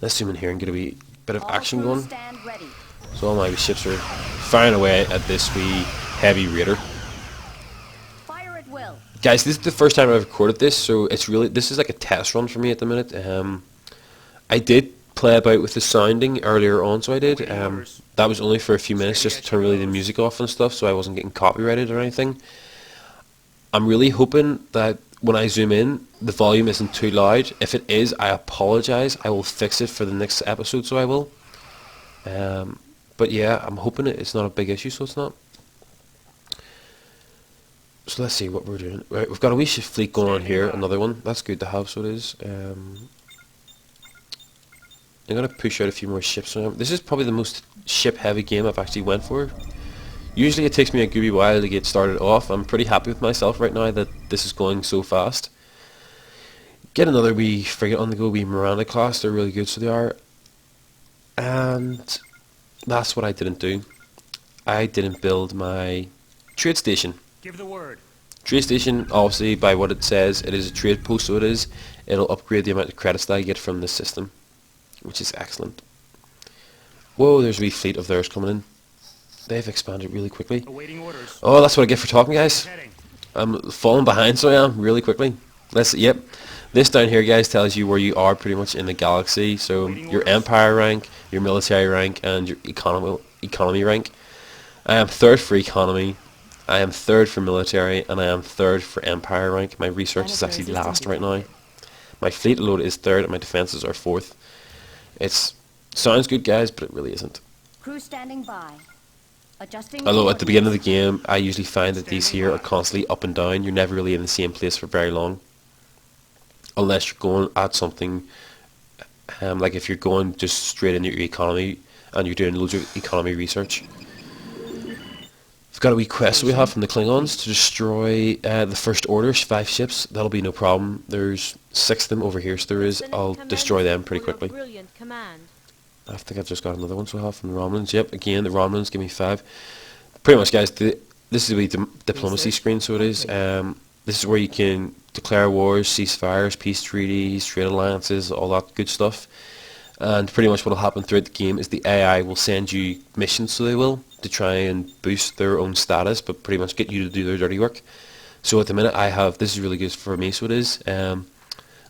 Let's zoom in here and get a wee bit of action going. So all my wee ships are firing away at this wee heavy raider. Guys, this is the first time I've recorded this, so this is like a test run for me at the minute. I did play about with the sounding earlier on, so I did. That was only for a few minutes, just to turn really the music off and stuff, so I wasn't getting copyrighted or anything. I'm really hoping that when I zoom in, the volume isn't too loud. If it is, I apologise. I will fix it for the next episode, so I will. But yeah, I'm hoping it's not a big issue, so it's not. So let's see what we're doing. Right, we've got a wee fleet going on here, another one. That's good to have, so it is. I'm going to push out a few more ships. This is probably the most ship-heavy game I've actually went for. Usually it takes me a good while to get started off. I'm pretty happy with myself right now that this is going so fast. Get another wee frigate on the go, wee Miranda class. They're really good, so they are. And that's what I didn't do. I didn't build my trade station. Give the word. Trade station, obviously, by what it says, it is a trade post, so it is. It'll upgrade the amount of credits that I get from this system, which is excellent. Whoa, there's a wee fleet of theirs coming in. They've expanded really quickly. Awaiting orders. Oh, that's what I get for talking, guys. I'm falling behind, so I am, really quickly. Yep. This down here, guys, tells you where you are pretty much in the galaxy. So your empire rank, your military rank, and your economy rank. I am 3rd for economy. I am 3rd for military, and I am 3rd for empire rank. My research is actually last right now. My fleet load is 3rd, and my defenses are 4th. Sounds good, guys, but it really isn't. Crew standing by. Although at the beginning of the game, I usually find that these here are constantly up and down. You're never really in the same place for very long. Unless you're going at something, like if you're going just straight into your economy and you're doing loads of economy research. We've got a wee quest we have from the Klingons to destroy the First Order, 5 ships. That'll be no problem. There's 6 of them over here, so there is. I'll destroy them pretty quickly. I think I've just got another one so I have from the Romulans. Yep, again, the Romulans give me 5. Pretty much, guys, this is a wee diplomacy screen, so it is. This is where you can declare wars, ceasefires, peace treaties, trade alliances, all that good stuff. And pretty much what will happen throughout the game is the AI will send you missions, so they will, to try and boost their own status, but pretty much get you to do their dirty work. So at the minute this is really good for me, so it is.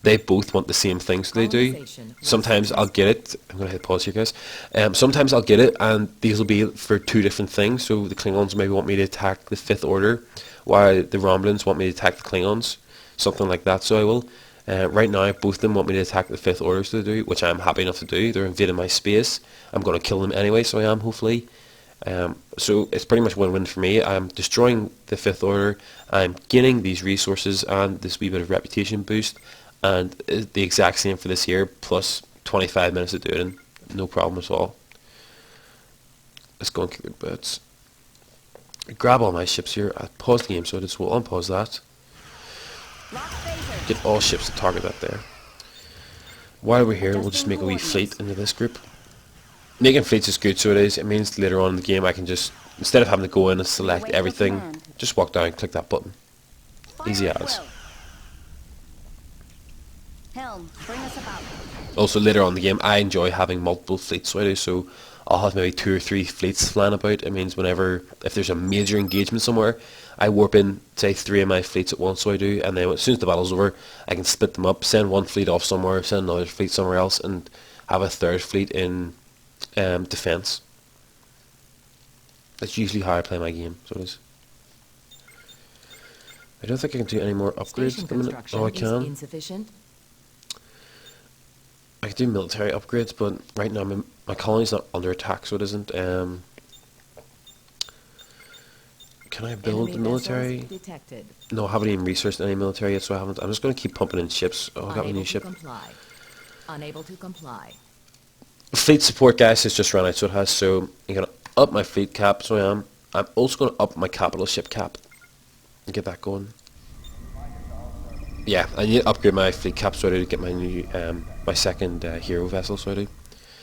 They both want the same thing, so they do. Sometimes I'll get it. I'm going to hit pause here, guys. Sometimes I'll get it, and these will be for 2 different things. So the Klingons maybe want me to attack the 5th Order, while the Romulans want me to attack the Klingons. Something like that, so I will. Right now, both of them want me to attack the 5th Order, so they do, which I'm happy enough to do. They're invading my space. I'm going to kill them anyway, so I am, hopefully. So it's pretty much win-win for me. I'm destroying the 5th Order. I'm gaining these resources and this wee bit of reputation boost. And the exact same for this here, plus 25 minutes of doing it, no problem at all. Let's go and kick their butts. Grab all my ships here. I pause the game, so I just will unpause that. Get all ships to target that there. While we're here, we'll just make a wee fleet into this group. Making fleets is good, so it is. It means later on in the game I can just, instead of having to go in and select everything, just walk down and click that button. Easy as. Helm, bring us about. Also later on in the game I enjoy having multiple fleets, so I do, so I'll have maybe 2 or 3 fleets flying about. It means if there's a major engagement somewhere, I warp in, say, 3 of my fleets at once, so I do, and then as soon as the battle's over, I can split them up, send 1 fleet off somewhere, send another fleet somewhere else, and have a 3rd fleet in defence. That's usually how I play my game, so it is. I don't think I can do any more upgrades at the minute. Oh, I can. I could do military upgrades, but right now my colony's not under attack, so it isn't. Can I build the military? No, I haven't even researched any military yet, so I haven't. I'm just going to keep pumping in ships. Oh, I got my new ship. Unable to comply. Fleet support, guys, has just run out, so it has. So I'm going to up my fleet cap, so I am. I'm also going to up my capital ship cap and get that going. Yeah, I need to upgrade my fleet cap so I do get my new, my 2nd hero vessel, so I do.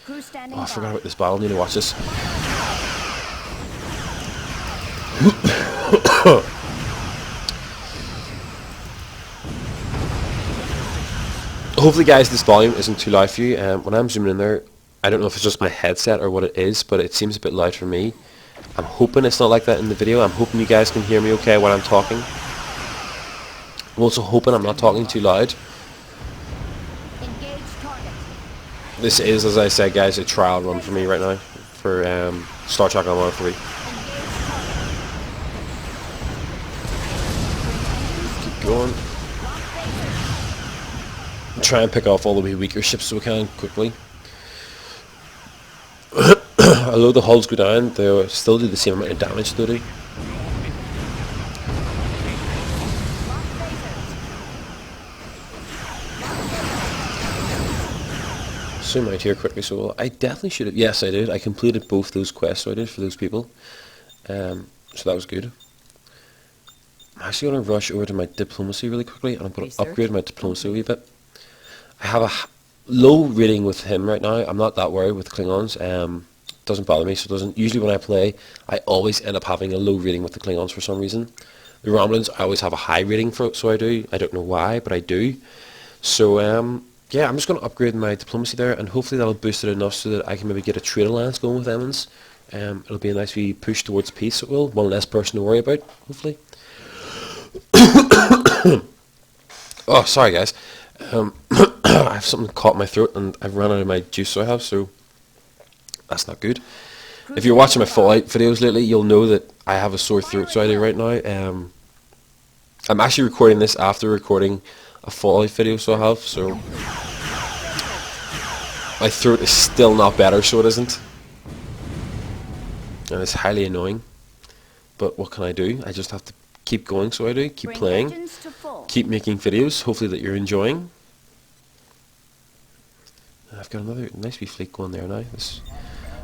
Oh, I forgot about this battle. I need to watch this. Hopefully guys this volume isn't too loud for you. When I'm zooming in there, I don't know if it's just my headset or what it is, but it seems a bit loud for me. I'm hoping it's not like that in the video. I'm hoping you guys can hear me okay while I'm talking. I'm also hoping I'm not talking too loud. Engage target. This is, as I said guys, a trial run for me right now for Star Trek Armada 3. Keep going. Try and pick off all the wee weaker ships so we can quickly. Although the hulls go down, they still do the same amount of damage they do. Zoom out here quickly. So I definitely should have. Yes, I did. I completed both those quests. So I did for those people. So that was good. I'm actually going to rush over to my diplomacy really quickly, and I'm going to upgrade my diplomacy a wee bit. I have a low rating with him right now. I'm not that worried with Klingons. Doesn't bother me. So it doesn't. Usually when I play, I always end up having a low rating with the Klingons for some reason. The Romulans, I always have a high rating for. So I do. I don't know why, but I do. So yeah, I'm just going to upgrade my diplomacy there, and hopefully that'll boost it enough so that I can maybe get a trade alliance going with Emmons. It'll be a nice wee push towards peace. It will. One less person to worry about. Hopefully. Oh, sorry guys. I have something caught in my throat and I've run out of my juice, so I have, so that's not good. If you're watching my Fallout videos lately, you'll know that I have a sore throat, so I do right now. I'm actually recording this after recording a Fallout video, so I have, so my throat is still not better, so it isn't. And it's highly annoying. But what can I do? I just have to keep going, so I do. Keep playing. Keep making videos, hopefully that you're enjoying. I've got another nice wee fleet going there now. This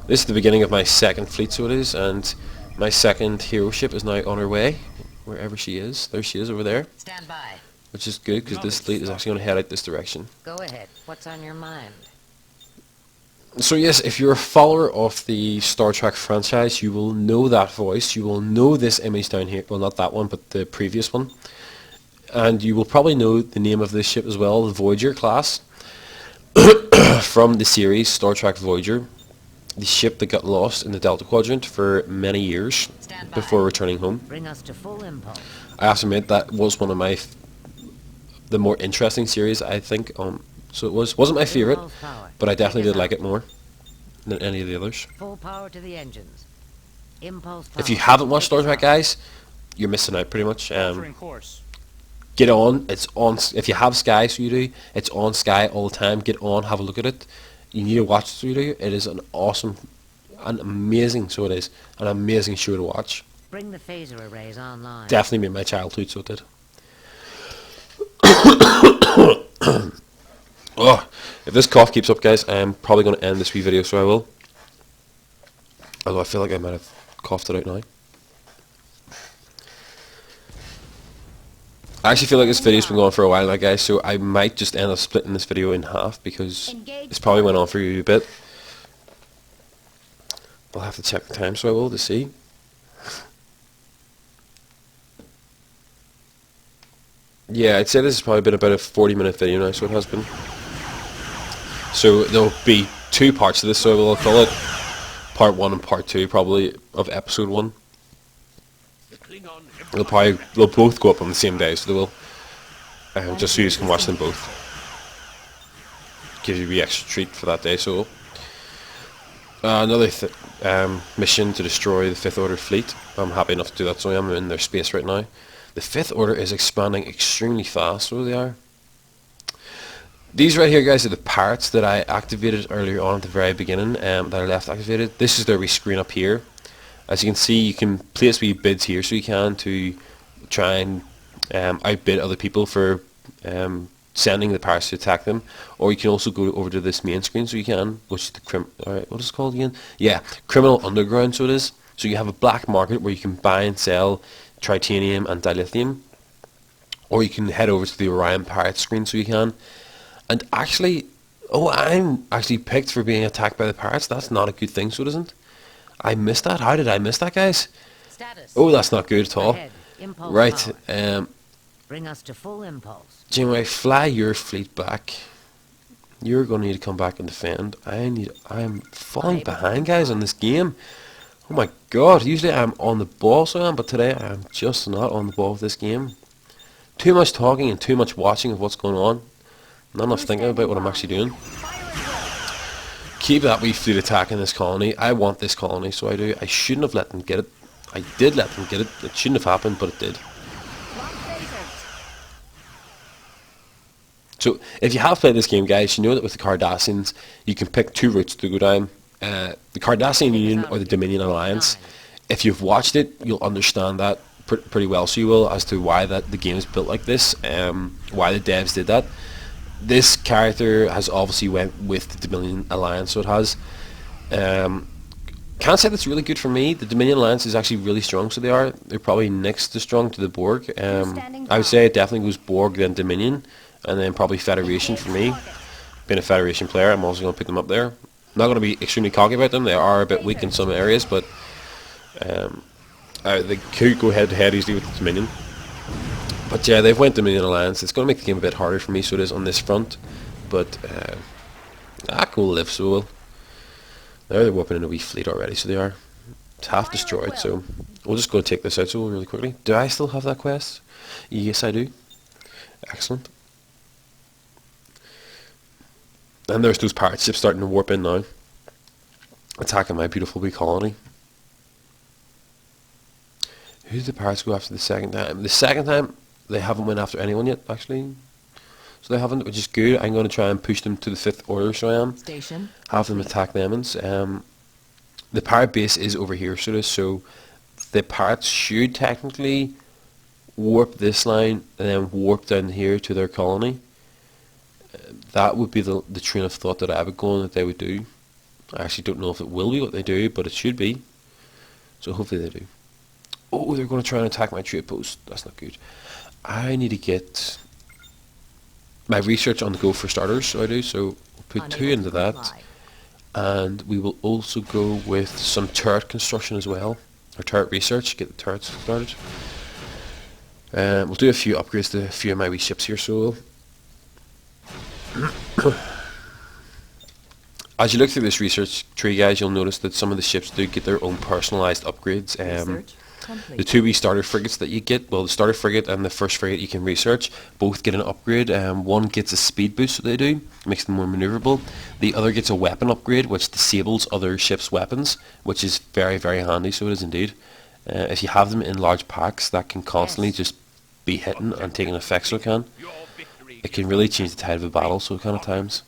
is the beginning of my second fleet, so it is, and my second hero ship is now on her way, wherever she is. There she is over there. Stand by. Which is good, because this fleet is actually going to head out this direction. Go ahead. What's on your mind? So yes, if you're a follower of the Star Trek franchise, you will know that voice. You will know this image down here. Well, not that one, but the previous one. And you will probably know the name of this ship as well, the Voyager class. From the series Star Trek Voyager, the ship that got lost in the Delta Quadrant for many years before returning home. Bring us to full impulse. I have to admit that was one of my the more interesting series, I think. So it wasn't my favorite, but I definitely did like it more than any of the others. Full power to the engines. Impulse power. If you haven't watched Star Trek, guys, you're missing out pretty much. Get on. It's on. If you have Sky, so you do, it's on Sky all the time. Get on, have a look at it. You need to watch it, so you do. It is an awesome, an amazing, so it is, an amazing show to watch. Bring the phaser arrays online. Definitely made my childhood, so it did. Oh, if this cough keeps up, guys, I'm probably going to end this wee video, so I will. Although I feel like I might have coughed it out now. I actually feel like this video's been going on for a while now, guys, so I might just end up splitting this video in half because it's probably went on for a bit. I'll have to check the time, so I will, to see. Yeah, I'd say this has probably been about a 40-minute video now, so it has been. So there'll be two parts to this, so we'll call it part 1 and part 2, probably, of episode 1. They'll both go up on the same day, so they will. Just so you can watch them both. Gives you the extra treat for that day, so. Another mission to destroy the Fifth Order fleet. I'm happy enough to do that, so I am in their space right now. The Fifth Order is expanding extremely fast, so they are. These right here, guys, are the parrots that I activated earlier on at the very beginning, that I left activated. This is their wee screen up here. As you can see, you can place wee bids here, so you can to try and outbid other people for sending the parrots to attack them. Or you can also go over to this main screen, so you can, which is the alright, what is it called again? Yeah, Criminal Underground, so it is. So you have a black market where you can buy and sell tritanium and dilithium. Or you can head over to the Orion Pirate screen, so you can. And actually, oh, I'm actually picked for being attacked by the pirates. That's not a good thing, so it isn't. I missed that. How did I miss that, guys? Status. Oh, that's not good at all. Ahead. Impulse Right. Bring us to full impulse. Janeway, fly your fleet back. You're going to need to come back and defend. I'm falling behind, guys, on this game. Oh my god, usually I'm on the ball, so I am, but today I'm just not on the ball with this game. Too much talking and too much watching of what's going on. Not enough thinking about what I'm actually doing. Keep that wee fleet attack in this colony. I want this colony, so I do. I shouldn't have let them get it. I did let them get it. It shouldn't have happened, but it did. So, if you have played this game, guys, you know that with the Cardasians, you can pick two routes to go down. The Cardasian Union or the Dominion Alliance. If you've watched it, you'll understand that pretty well, so you will, as to why that the game is built like this, why the devs did that. This character has obviously went with the Dominion Alliance, so it has. Can't say that's really good for me. The Dominion Alliance is actually really strong, so they're probably next to strong to the Borg. I would say it definitely goes Borg, then Dominion, and then probably Federation for me. Being a Federation player, I'm also going to put them up there. Not going to be extremely cocky about them. They are a bit weak in some areas, but they could go head to head easily with the Dominion. But yeah, they've went Dominion Alliance. It's going to make the game a bit harder for me, so it is on this front. But I will live, so well. They're whooping in a wee fleet already, so they are. It's half destroyed, so we'll just go take this out so really quickly. Do I still have that quest? Yes, I do. Excellent. And there's those pirate ships starting to warp in now, attacking my beautiful wee colony. Who did the pirates go after the second time? The second time, they haven't went after anyone yet, actually. So they haven't, which is good. I'm going to try and push them to the 5th order, so I am. Station. Have them attack lemons. The pirate base is over here, so the pirates should technically warp this line and then warp down here to their colony. That would be the train of thought that I would go on that they would do. I actually don't know if it will be what they do, but it should be. So hopefully they do. Oh, they're going to try and attack my trade post. That's not good. I need to get my research on the go for starters, so I do. So we'll put 2 into that. And we will also go with some turret construction as well. Or turret research, get the turrets started. We'll do a few upgrades to a few of my wee ships here, so as you look through this research tree, guys, you'll notice that some of the ships do get their own personalised upgrades. The 2 wee starter frigates that you get, well, the starter frigate and the first frigate you can research, both get an upgrade. One gets a speed boost, so they do, makes them more manoeuvrable. The other gets a weapon upgrade, which disables other ships' weapons, which is very, very handy, so it is indeed. If you have them in large packs, that can constantly just be hitting and taking effect, so it can. It can really change the tide of a battle, so kind of times.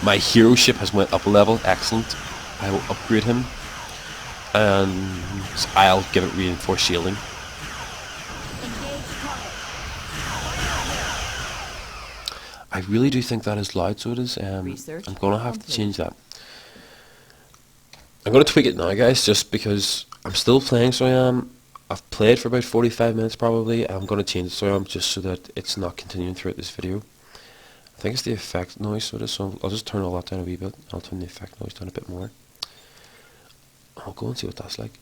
My hero ship has went up a level, excellent. I will upgrade him. And I'll give it reinforced shielding. I really do think that is loud, so it is. I'm going to have to change that. I'm going to tweak it now, guys, just because I'm still playing, so I am. I've played for about 45 minutes probably. I'm going to change it, so I am, just so that it's not continuing throughout this video. I think it's the effect noise, so it is. So I'll just turn all that down a wee bit. I'll turn the effect noise down a bit more. I'll go and see what that's like.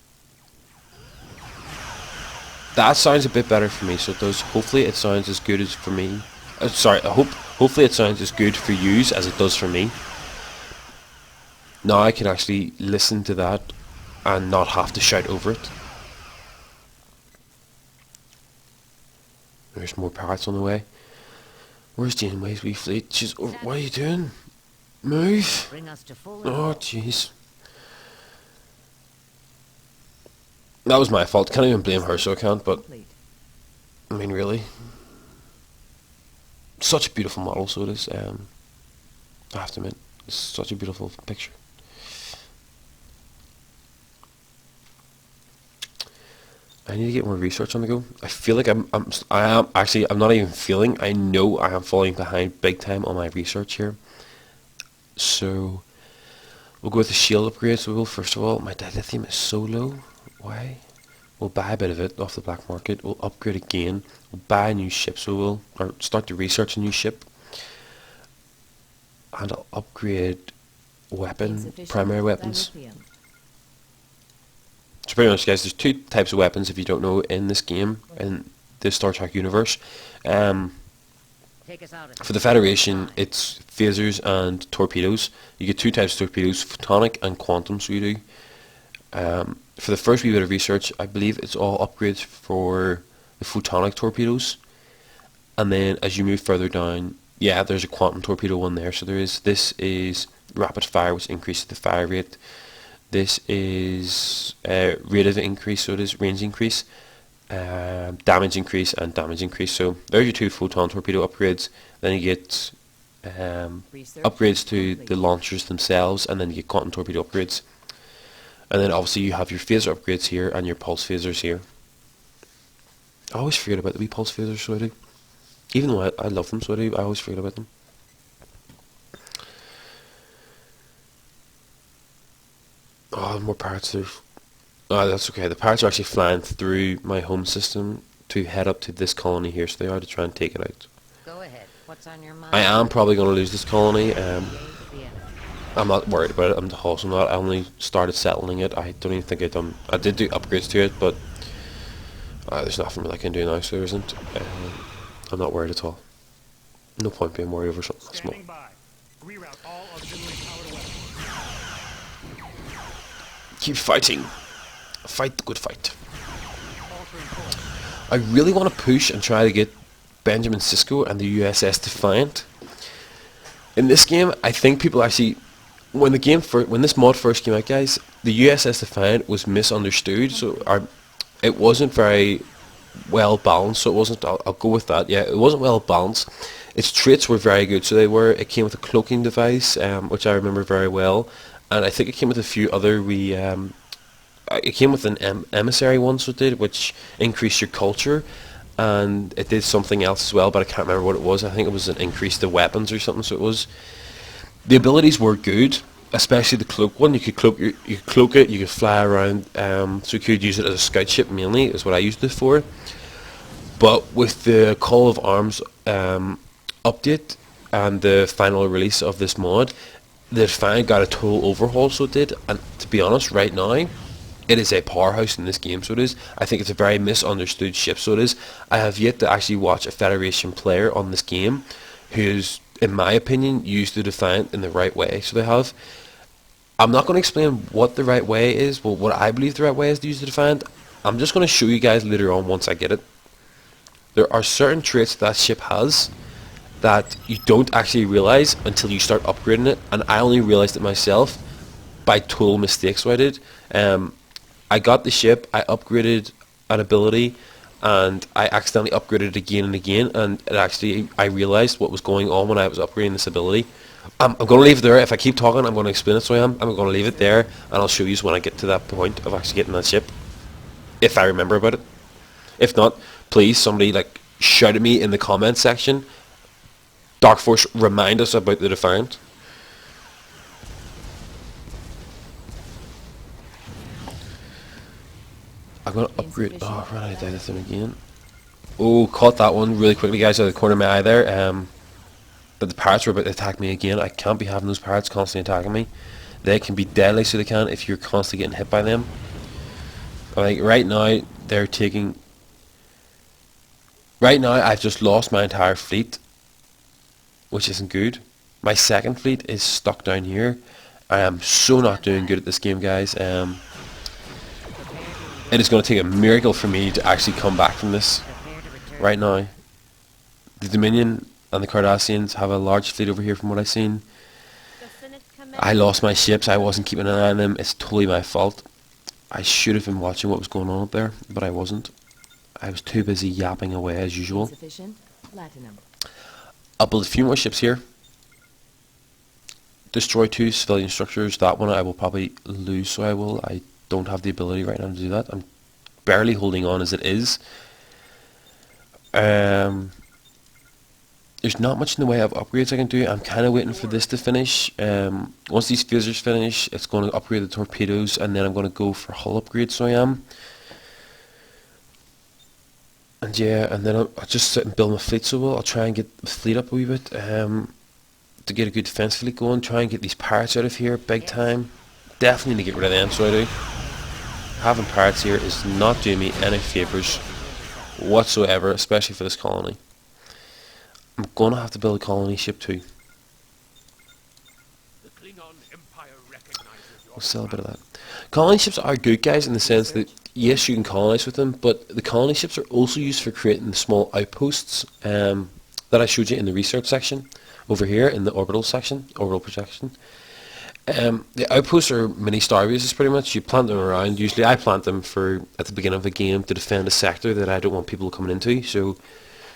That sounds a bit better for me, so it does. Hopefully it sounds as good as for me. Hopefully it sounds as good for you as it does for me. Now I can actually listen to that and not have to shout over it. There's more pirates on the way. Where's Janeway's wee fleet? She's over. What are you doing? Move! Bring us to full Oh, jeez. That was my fault. Can't even blame her, so I can't, but I mean, really. Such a beautiful model, so it is. I have to admit, it's such a beautiful picture. I need to get more research on the go. I feel like I'm not even feeling. I know I am falling behind big time on my research here. So we'll go with the shield upgrade. So we'll first of all, my dilithium is so low. Why? We'll buy a bit of it off the black market. We'll upgrade again. We'll buy a new ship. So we'll start to research a new ship. And I'll upgrade primary weapons. So pretty much, guys, there's 2 types of weapons, if you don't know, in this game, in the Star Trek universe. Take us out of For the Federation, it's phasers and torpedoes. You get two types of torpedoes, photonic and quantum, so you do. For the first wee bit of research, I believe it's all upgrades for the photonic torpedoes. And then as you move further down, yeah, there's a quantum torpedo one there. So there is. This is rapid fire, which increases the fire rate. This is rate of increase, so it is range increase, damage increase, and damage increase. So there's your two photon torpedo upgrades. Then you get upgrades to the launchers themselves, and then you get quantum torpedo upgrades. And then obviously you have your phaser upgrades here and your pulse phasers here. I always forget about the wee pulse phasers, so I do. Even though I love them, so I do, I always forget about them. Oh, more parrots there. Oh, that's okay. The parrots are actually flying through my home system to head up to this colony here, so they are to try and take it out. Go ahead. What's on your mind? I am probably going to lose this colony. I'm not worried about it. I'm also not. I only started settling it. I don't even think I did do upgrades to it, but there's nothing really I can do now, so there isn't. I'm not worried at all. No point being worried over something small. Keep fighting. Fight the good fight. I really want to push and try to get Benjamin Sisko and the USS Defiant. In this game, I think people actually, when this mod first came out, guys, the USS Defiant was misunderstood. So it wasn't very well balanced. So it wasn't. I'll go with that. Yeah, it wasn't well balanced. Its traits were very good. So it came with a cloaking device, which I remember very well. And I think it came with a few other it came with an emissary one, so it did, which increased your culture, and it did something else as well, but I can't remember what it was. I think it was an increase the weapons or something. So it was, the abilities were good, especially the cloak one. You could cloak it, you could fly around, so you could use it as a scout ship mainly, is what I used it for. But with the Call of Arms update and the final release of this mod, the Defiant got a total overhaul, so it did, and to be honest, right now, it is a powerhouse in this game, so it is. I think it's a very misunderstood ship, so it is. I have yet to actually watch a Federation player on this game who's, in my opinion, used the Defiant in the right way, so they have. I'm not going to explain what the right way is, well, what I believe the right way is to use the Defiant. I'm just going to show you guys later on once I get it. There are certain traits that ship has that you don't actually realize until you start upgrading it, and I only realized it myself by total mistakes. So I did. I got the ship, I upgraded an ability, and I accidentally upgraded it again and again, and I realized what was going on when I was upgrading this ability. I'm going to leave it there. If I keep talking, I'm going to explain it, so I'm going to leave it there, and I'll show you when I get to that point of actually getting that ship, if I remember about it. If not, please, somebody shout at me in the comments section. Dark Force, remind us about the Defiant. I'm going to upgrade. Oh, right, I died this thing again. Oh, caught that one really quickly, guys, out of the corner of my eye there. But the pirates were about to attack me again. I can't be having those pirates constantly attacking me. They can be deadly, so they can, if you're constantly getting hit by them. Right now, they're taking... Right now, I've just lost my entire fleet, which isn't good. My second fleet is stuck down here. I am so not doing good at this game, guys. It is going to take a miracle for me to actually come back from this. Right now, the Dominion and the Cardasians have a large fleet over here from what I've seen. I lost my ships. I wasn't keeping an eye on them. It's totally my fault. I should have been watching what was going on up there, but I wasn't. I was too busy yapping away as usual. I'll build a few more ships here. Destroy 2 civilian structures. That one I will probably lose, so I will. I don't have the ability right now to do that. I'm barely holding on as it is. There's not much in the way of upgrades I can do. I'm kind of waiting for this to finish. Once these phasers finish, it's going to upgrade the torpedoes, and then I'm going to go for hull upgrades, so I am. And yeah, and then I'll just sit and build my fleet, so I'll try and get the fleet up a wee bit, to get a good defense fleet going, try and get these pirates out of here big time. Definitely need to get rid of them, so I do. Having pirates here is not doing me any favours whatsoever, especially for this colony. I'm gonna have to build a colony ship too. We'll sell a bit of that. Colony ships are good, guys, in the sense that yes, you can colonize with them, but the colony ships are also used for creating the small outposts that I showed you in the research section over here in the orbital section, orbital projection. The outposts are mini star bases pretty much. You plant them around. Usually I plant them for at the beginning of a game to defend a sector that I don't want people coming into. So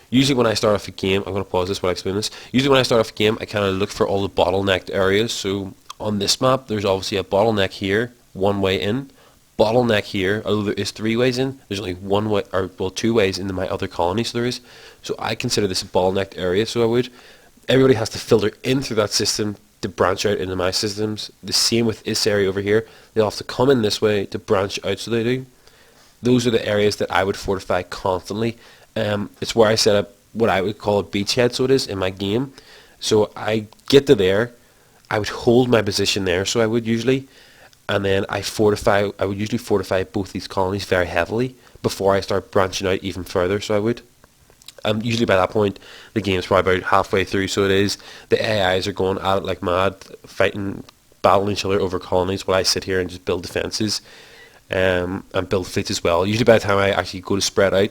usually when I start off a game, I'm going to pause this while I explain this. Usually when I start off a game, I kind of look for all the bottlenecked areas. So on this map, there's obviously a bottleneck here, one way in. Bottleneck here, although there is 3 ways in, there's only one way, or well, 2 ways into my other colony, so there is. So I consider this a bottlenecked area, so I would. Everybody has to filter in through that system to branch out into my systems. The same with this area over here. They'll have to come in this way to branch out, so they do. Those are the areas that I would fortify constantly. It's where I set up what I would call a beachhead, so it is, in my game. So I get to there, I would hold my position there, so I would usually, and then I would usually fortify both these colonies very heavily before I start branching out even further, so I would. Usually by that point, the game's probably about halfway through, so it is. The AIs are going at it like mad, fighting, battling each other over colonies, while I sit here and just build defences and build fleets as well. Usually by the time I actually go to spread out,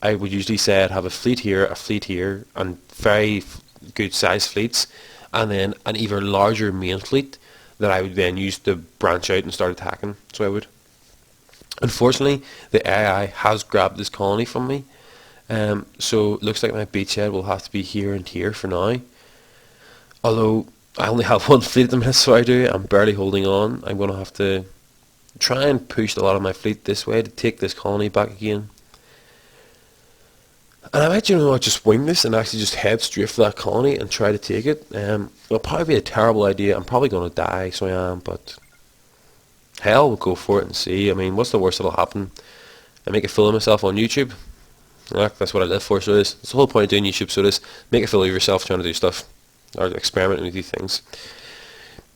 I would usually say I'd have a fleet here, and very good sized fleets, and then an even larger main fleet that I would then use to branch out and start attacking, so I would. Unfortunately, the AI has grabbed this colony from me, so it looks like my beachhead will have to be here and here for now. Although I only have one fleet at the minute, so I do. I'm barely holding on. I'm going to have to try and push a lot of my fleet this way to take this colony back again. And I might, just wing this and actually just head straight for that colony and try to take it. It'll probably be a terrible idea. I'm probably going to die, so I am, but hell, we'll go for it and see. I mean, what's the worst that'll happen? I make a fool of myself on YouTube. That's what I live for, so it is. It's the whole point of doing YouTube, so it is. Make a fool of yourself trying to do stuff, or experiment with these things.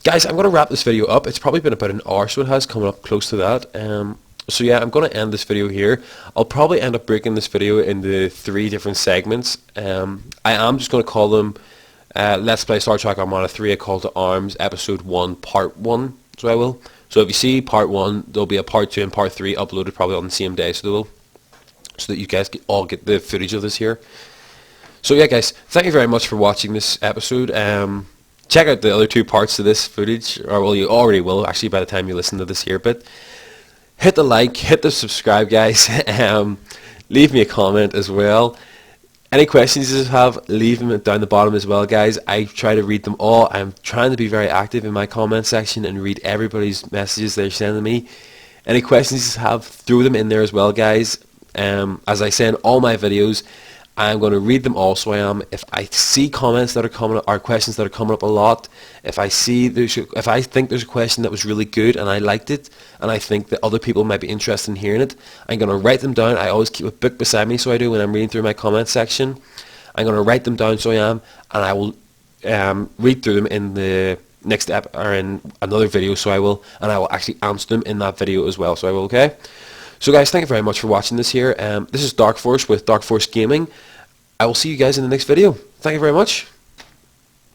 Guys, I'm going to wrap this video up. It's probably been about an hour, so it has coming up close to that. So yeah, I'm going to end this video here. I'll probably end up breaking this video into 3 different segments. I am just going to call them Let's Play Star Trek Armada 3, A Call to Arms, Episode 1, Part 1, so I will. So if you see Part 1, there'll be a Part 2 and Part 3 uploaded probably on the same day, so that you guys all get the footage of this here. So yeah guys, thank you very much for watching this episode. Check out the other 2 parts of this footage, or well, you already will actually by the time you listen to this here, but hit the like, hit the subscribe guys, leave me a comment as well. Any questions you have, leave them down the bottom as well guys. I try to read them all. I'm trying to be very active in my comment section and read everybody's messages they're sending me. Any questions you have, throw them in there as well guys. As I say in all my videos, I'm going to read them all, so I am. If I see comments that are coming up, or questions that are coming up a lot, if I think there's a question that was really good and I liked it, and I think that other people might be interested in hearing it, I'm going to write them down. I always keep a book beside me, so I do, when I'm reading through my comment section. I'm going to write them down, so I am, and I will read through them in the next or in another video, so I will, and I will actually answer them in that video as well, so I will, okay? So guys, thank you very much for watching this here. This is Dark Force with Dark Force Gaming. I will see you guys in the next video. Thank you very much.